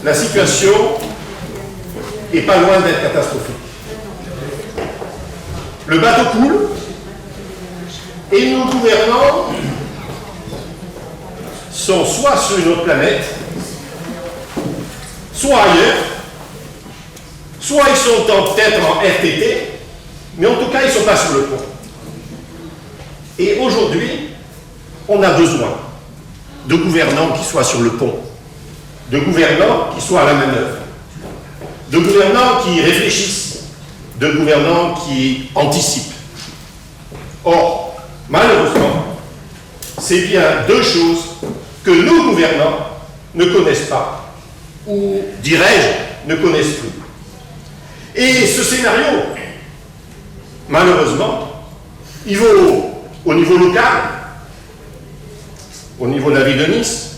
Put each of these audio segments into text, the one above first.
la situation n'est pas loin d'être catastrophique. Le bateau coule et nos gouvernants sont soit sur une autre planète, soit ailleurs, soit ils sont peut-être en RTT, mais en tout cas ils ne sont pas sur le pont. Et aujourd'hui, on a besoin de gouvernants qui soient sur le pont, de gouvernants qui soient à la manœuvre, de gouvernants qui réfléchissent, de gouvernants qui anticipent. Or, malheureusement, c'est bien deux choses que nos gouvernants ne connaissent pas, ou, dirais-je, ne connaissent plus. Et ce scénario, malheureusement, il vaut au niveau local, au niveau de la ville de Nice,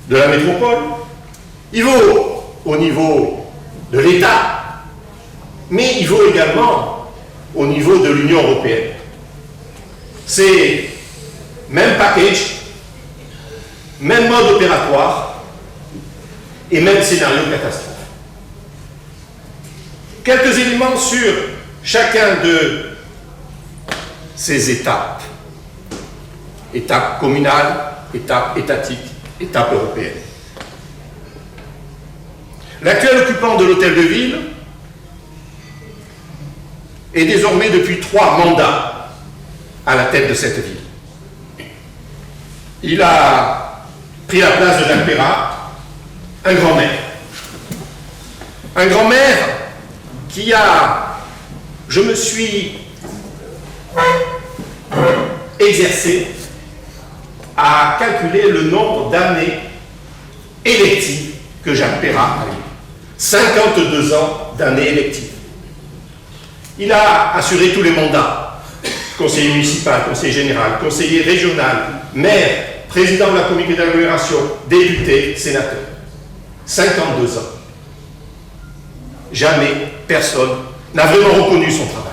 de la métropole, il vaut au niveau de l'État, mais il vaut également au niveau de l'Union européenne. C'est même package, même mode opératoire et même scénario catastrophe. Quelques éléments sur chacun de ces étapes. Étape communale, étape étatique, étape européenne. L'actuel occupant de l'hôtel de ville est désormais depuis 3 mandats à la tête de cette ville. Il a pris la place de Jacques Perrat, un grand-maire. Un grand-maire qui a, je me suis exercé à calculer le nombre d'années électives que Jacques Perrat a eu. 52 ans d'années électives. Il a assuré tous les mandats. Conseiller municipal, conseiller général, conseiller régional, maire, président de la communauté d'agglomération, député, sénateur. 52 ans. Jamais personne n'a vraiment reconnu son travail.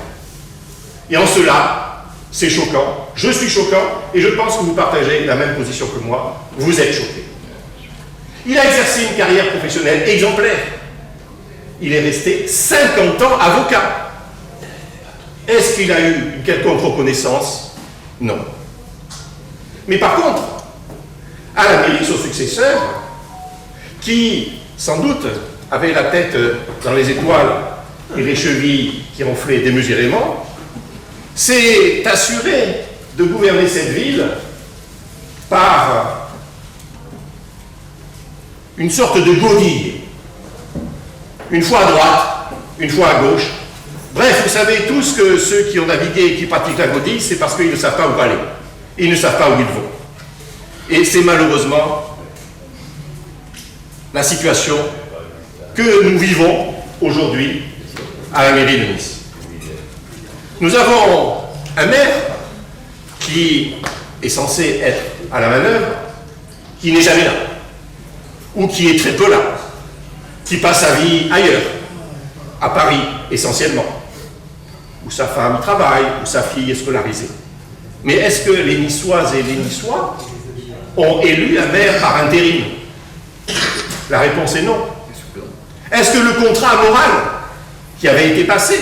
Et en cela, c'est choquant. Je suis choquant et je pense que vous partagez la même position que moi. Vous êtes choqués. Il a exercé une carrière professionnelle exemplaire. Il est resté 50 ans avocat. Est-ce qu'il a eu une quelconque reconnaissance? Non. Mais par contre, à la mairie, son successeur, qui, sans doute, avait la tête dans les étoiles et les chevilles qui ronflaient démesurément, s'est assuré de gouverner cette ville par une sorte de godille. Une fois à droite, une fois à gauche. Bref, vous savez tous que ceux qui ont navigué et qui pratiquent la godille, c'est parce qu'ils ne savent pas où aller. Ils ne savent pas où ils vont. Et c'est malheureusement la situation que nous vivons aujourd'hui à la mairie de Nice. Nous avons un maire qui est censé être à la manœuvre, qui n'est jamais là, ou qui est très peu là, qui passe sa vie ailleurs, à Paris essentiellement, où sa femme travaille, où sa fille est scolarisée. Mais est-ce que les Niçoises et les Niçois ont élu un maire par intérim? La réponse est non. Est-ce que le contrat moral qui avait été passé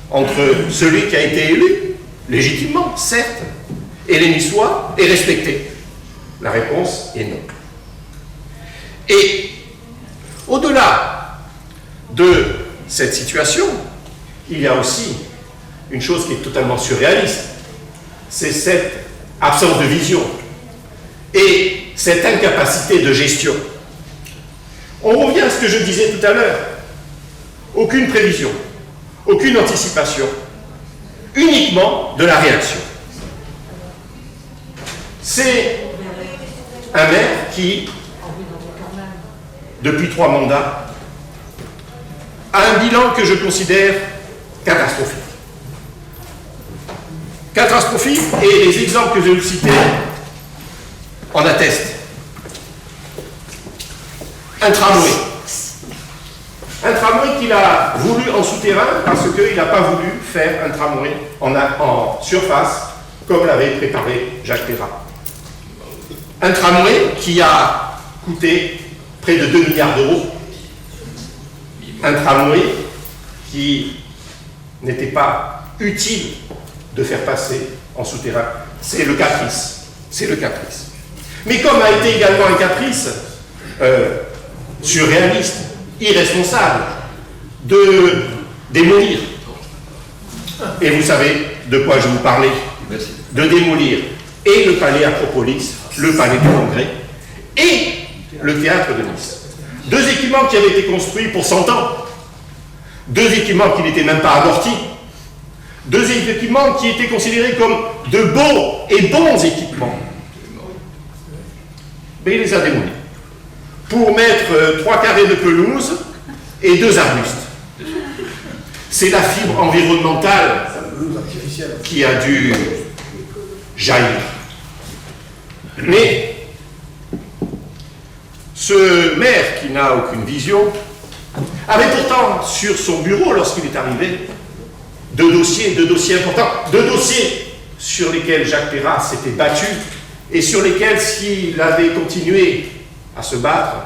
entre celui qui a été élu, légitimement, certes, et les Niçois est respecté? La réponse est non. Et au-delà de cette situation, il y a aussi une chose qui est totalement surréaliste, c'est cette absence de vision et cette incapacité de gestion. On revient à ce que je disais tout à l'heure. Aucune prévision, aucune anticipation, uniquement de la réaction. C'est un maire qui, depuis 3 mandats, a un bilan que je considère catastrophique. Catastrophique, et les exemples que je vais vous citer en attestent. Un tramway. Un tramway qu'il a voulu en souterrain parce qu'il n'a pas voulu faire un tramway en surface comme l'avait préparé Jacques Perrat. Un tramway qui a coûté près de 2 milliards d'euros. Un tramway qui n'était pas utile de faire passer en souterrain. C'est le caprice. C'est le caprice. Mais comme a été également un caprice surréaliste, irresponsable, de démolir. Et vous savez de quoi je vous parlais. De démolir et le palais Acropolis, le palais du Congrès et le théâtre de Nice. Deux équipements qui avaient été construits pour 100 ans. Deux équipements qui n'étaient même pas amortis. Deux équipements qui étaient considérés comme de beaux et bons équipements. Mais il les a démolis. Pour mettre 3 carrés de pelouse et 2 arbustes. C'est la fibre environnementale qui a dû jaillir. Mais ce maire qui n'a aucune vision avait pourtant sur son bureau, lorsqu'il est arrivé, deux dossiers importants, 2 dossiers sur lesquels Jacques Perras s'était battu et sur lesquels, s'il avait continué à se battre,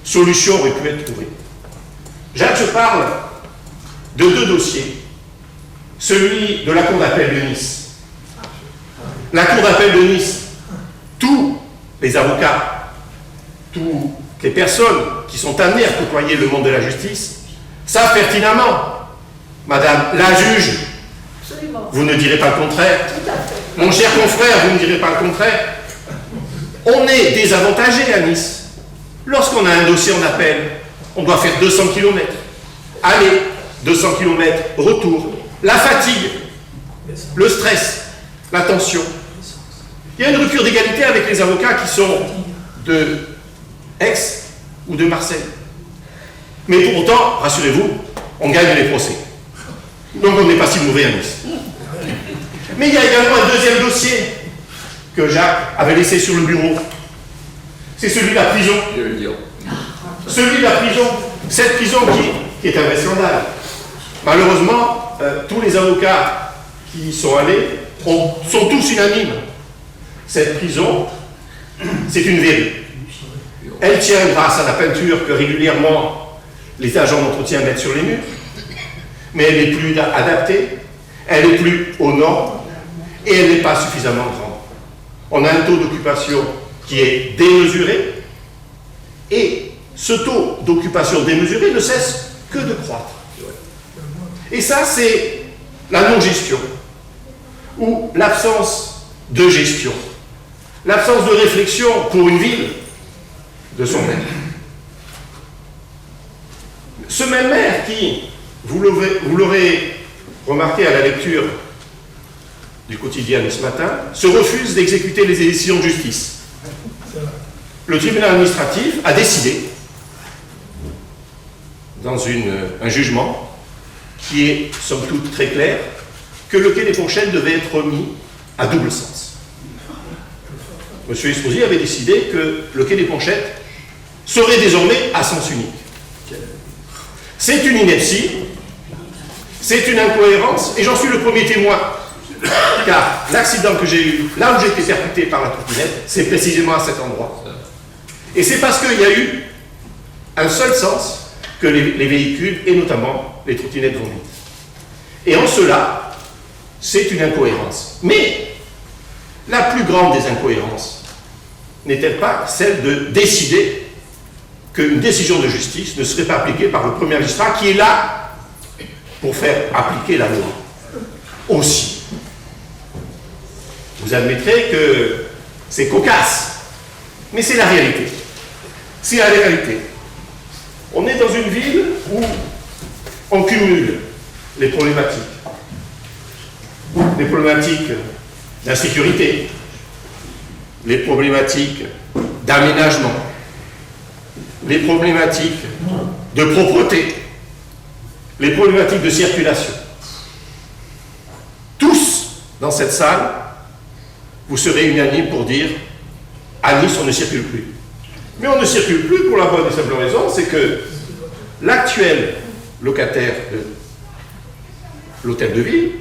solution aurait pu être trouvée. Jacques, je parle de 2 dossiers. Celui de la Cour d'appel de Nice. La Cour d'appel de Nice, tous les avocats, toutes les personnes qui sont amenées à côtoyer le monde de la justice savent pertinemment, Madame la juge, vous ne direz pas le contraire, mon cher confrère, vous ne direz pas le contraire, on est désavantagé à Nice. Lorsqu'on a un dossier en appel, on doit faire 200 km. Aller, 200 km, retour, la fatigue, le stress, la tension. Il y a une rupture d'égalité avec les avocats qui sont de Aix ou de Marseille. Mais pour autant, rassurez-vous, on gagne les procès. Donc on n'est pas si mauvais à Nice. Mais il y a également un deuxième dossier que Jacques avait laissé sur le bureau. C'est celui de la prison. Celui de la prison. Cette prison qui est un vrai scandale. Malheureusement, tous les avocats qui y sont allés sont tous unanimes. Cette prison, c'est une verrue. Elle tient grâce à la peinture que régulièrement les agents d'entretien mettent sur les murs, mais elle n'est plus adaptée, elle n'est plus aux normes, et elle n'est pas suffisamment grande. On a un taux d'occupation qui est démesuré, et ce taux d'occupation démesuré ne cesse que de croître. Et ça, c'est la non-gestion, ou l'absence de gestion, l'absence de réflexion pour une ville de son maire. Ce même maire qui, vous l'aurez remarqué à la lecture du quotidien de ce matin, se refuse d'exécuter les décisions de justice. Le tribunal administratif a décidé, dans un jugement qui est somme toute très clair, que le quai des Fourchettes devait être mis à double sens. M. Estrosi avait décidé que le quai des Fourchettes serait désormais à sens unique. C'est une ineptie, c'est une incohérence, et j'en suis le premier témoin. Car l'accident que j'ai eu, là où j'ai été percuté par la trottinette, c'est précisément à cet endroit. Et c'est parce qu'il y a eu un seul sens que les véhicules, et notamment les trottinettes, vont vite. Et en cela, c'est une incohérence. Mais la plus grande des incohérences n'est-elle pas celle de décider qu'une décision de justice ne serait pas appliquée par le premier magistrat qui est là pour faire appliquer la loi aussi. Vous admettrez que c'est cocasse, mais c'est la réalité. C'est la réalité. On est dans une ville où on cumule les problématiques. Les problématiques d'insécurité, les problématiques d'aménagement, les problématiques de propreté, les problématiques de circulation. Tous, dans cette salle, vous serez unanimes pour dire à Nice, on ne circule plus. Mais on ne circule plus pour la bonne et simple raison, c'est que l'actuel locataire de l'hôtel de ville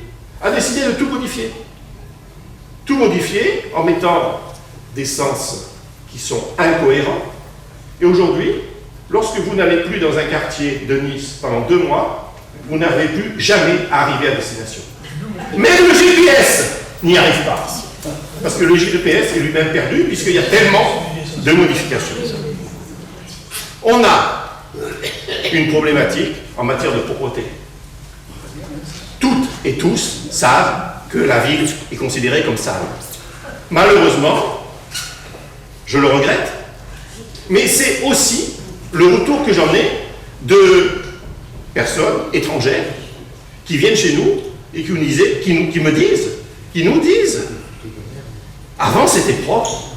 a décidé de tout modifier. Tout modifier en mettant des sens qui sont incohérents. Et aujourd'hui, lorsque vous n'allez plus dans un quartier de Nice pendant 2 mois, vous n'arrivez plus jamais à arriver à destination. Même le GPS n'y arrive pas. Parce que le GPS est lui-même perdu, puisqu'il y a tellement de modifications. On a une problématique en matière de propreté. Toutes et tous savent que la ville est considérée comme sale. Malheureusement, je le regrette, mais c'est aussi le retour que j'en ai de personnes étrangères qui viennent chez nous et qui nous disent avant c'était propre,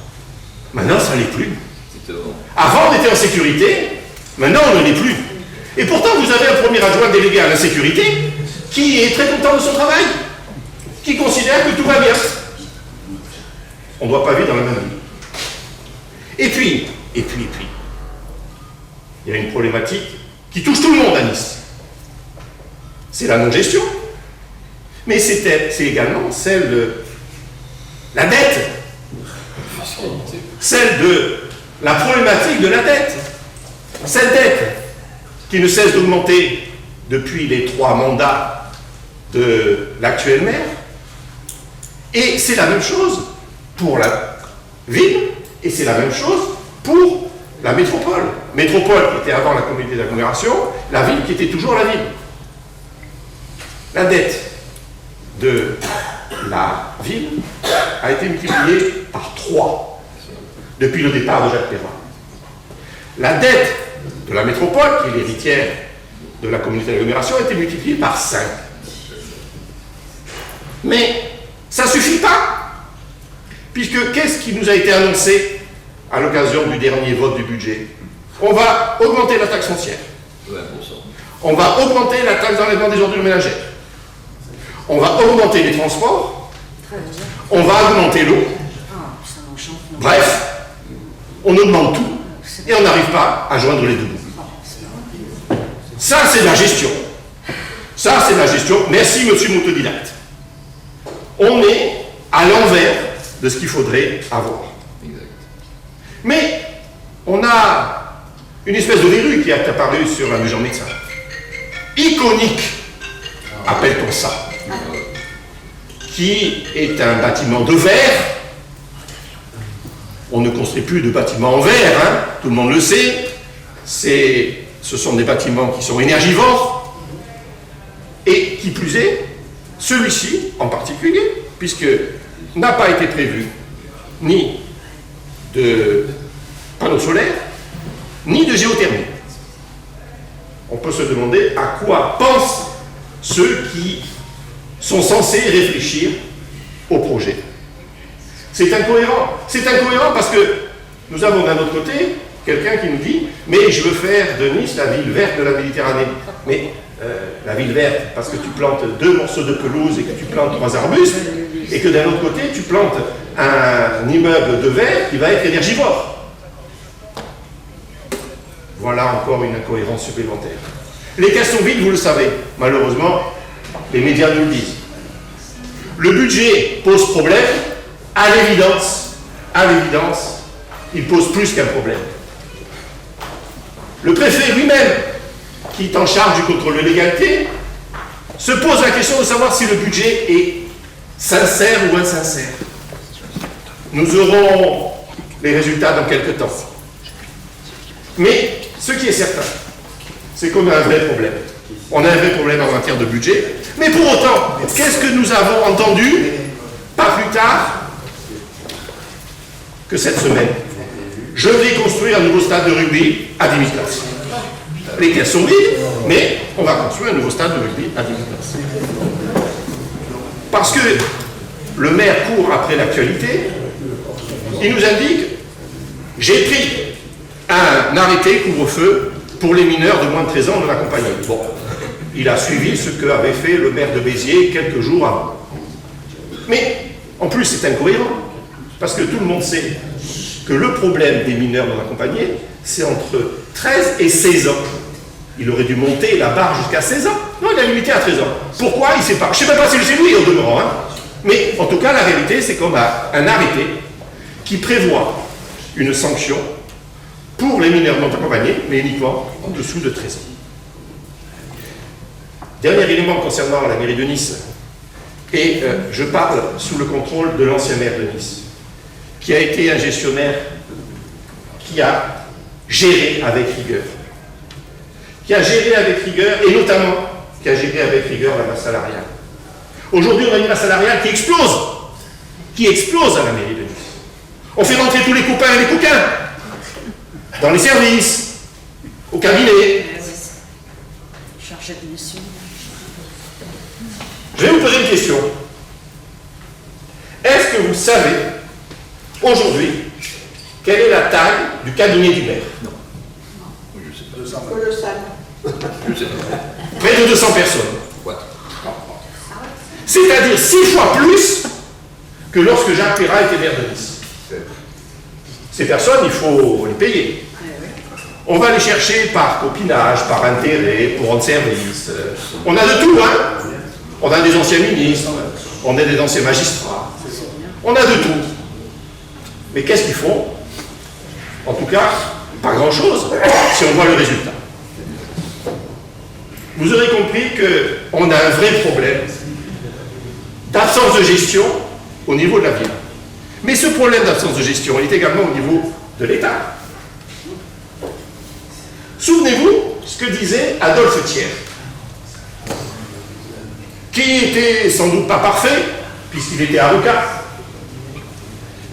maintenant ça l'est plus. Avant on était en sécurité, maintenant on ne l'est plus. Et pourtant vous avez un premier adjoint délégué à la sécurité qui est très content de son travail, qui considère que tout va bien. On ne doit pas vivre dans la même vie. Et puis, il y a une problématique qui touche tout le monde à Nice. C'est la non-gestion. Mais c'est également celle de la dette. Celle de la problématique de la dette. Cette dette qui ne cesse d'augmenter depuis les 3 mandats de l'actuel maire. Et c'est la même chose pour la ville, et c'est la même chose pour la métropole. Métropole qui était avant la communauté d'agglomération, la ville qui était toujours la ville. La dette de la ville a été multipliée par 3 depuis le départ de Jacques Perrin. La dette de la métropole, qui est l'héritière de la communauté d'agglomération, a été multipliée par 5. Mais ça ne suffit pas. Puisque qu'est-ce qui nous a été annoncé à l'occasion du dernier vote du budget? On va augmenter la taxe foncière. On va augmenter la taxe d'enlèvement des ordures ménagères. On va augmenter les transports. On va augmenter l'eau. Bref, on augmente tout et on n'arrive pas à joindre les deux bouts. Ça, c'est de la gestion. Ça, c'est de la gestion. Merci, monsieur l'autodidacte. On est à l'envers de ce qu'il faudrait avoir. Exact. Mais on a une espèce de verrue qui est apparue sur la maison médecin. Iconique, appelle-t-on ça, qui est un bâtiment de verre. On ne construit plus de bâtiments en verre, hein, tout le monde le sait. Ce sont des bâtiments qui sont énergivores. Et qui plus est, celui-ci en particulier, puisque n'a pas été prévu ni de panneaux solaires, ni de géothermie. On peut se demander à quoi pensent ceux qui sont censés réfléchir au projet. C'est incohérent. C'est incohérent parce que nous avons d'un autre côté quelqu'un qui nous dit « mais je veux faire de Nice la ville verte de la Méditerranée ». Mais la ville verte, parce que tu plantes 2 morceaux de pelouse et que tu plantes 3 arbustes, et que d'un autre côté, tu plantes un immeuble de verre qui va être énergivore. Voilà encore une incohérence supplémentaire. Les caisses sont vides, vous le savez. Malheureusement, les médias nous le disent. Le budget pose problème. À l'évidence, il pose plus qu'un problème. Le préfet lui-même, qui est en charge du contrôle de légalité, se pose la question de savoir si le budget est sincère ou insincère. Nous aurons les résultats dans quelques temps. Mais ce qui est certain, c'est qu'on a un vrai problème. On a un vrai problème en matière de budget. Mais pour autant, qu'est-ce que nous avons entendu, pas plus tard que cette semaine? Je vais construire un nouveau stade de rugby à 10 000 places. Les caisses sont vides, mais on va construire un nouveau stade de rugby à 10 000 places. Parce que le maire court après l'actualité, il nous indique « J'ai pris un arrêté couvre-feu pour les mineurs de moins de 13 ans de la compagnie. » Bon, il a suivi ce qu'avait fait le maire de Béziers quelques jours avant. Mais, en plus, c'est incohérent, parce que tout le monde sait que le problème des mineurs non accompagnés, c'est entre 13 et 16 ans. Il aurait dû monter la barre jusqu'à 16 ans. Non, il a limité à 13 ans. Pourquoi? Il ne sait pas. Je ne sais même pas si c'est lui au demeurant. Hein. Mais en tout cas, la réalité, c'est qu'on a un arrêté qui prévoit une sanction pour les mineurs rémunérement accompagné, mais uniquement en dessous de 13 ans. Dernier élément concernant la mairie de Nice, et je parle sous le contrôle de l'ancien maire de Nice, qui a été un gestionnaire qui a géré avec rigueur. Qui a géré avec rigueur, et notamment qui a géré avec rigueur la masse salariale. Aujourd'hui, on a une masse salariale qui explose à la mairie de Nice. On fait rentrer tous les copains et les coquins dans les services, au cabinet. Chargé de mission. Je vais vous poser une question. Est-ce que vous savez, aujourd'hui, quelle est la taille du cabinet du maire? Non. Colossal. Près de 200 personnes. C'est-à-dire 6 fois plus que lorsque Jacques Perrat était maire de Nice. Ces personnes, il faut les payer. On va les chercher par copinage, par intérêt, pour rendre service. On a de tout, hein. On a des anciens ministres, on a des anciens magistrats. On a de tout. Mais qu'est-ce qu'ils font? En tout cas, pas grand-chose, si on voit le résultat. Vous aurez compris qu'on a un vrai problème d'absence de gestion au niveau de la ville. Mais ce problème d'absence de gestion est également au niveau de l'État. Souvenez-vous ce que disait Adolphe Thiers, qui était sans doute pas parfait, puisqu'il était avocat,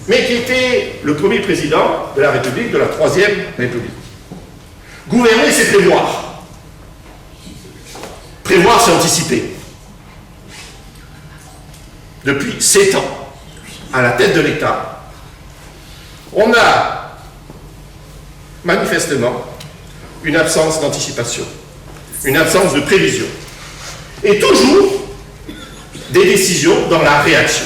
mais qui était le premier président de la République, de la Troisième République. Gouverner, c'est prévoir. Prévoir, c'est anticiper. Depuis 7 ans, à la tête de l'État, on a manifestement une absence d'anticipation, une absence de prévision, et toujours des décisions dans la réaction.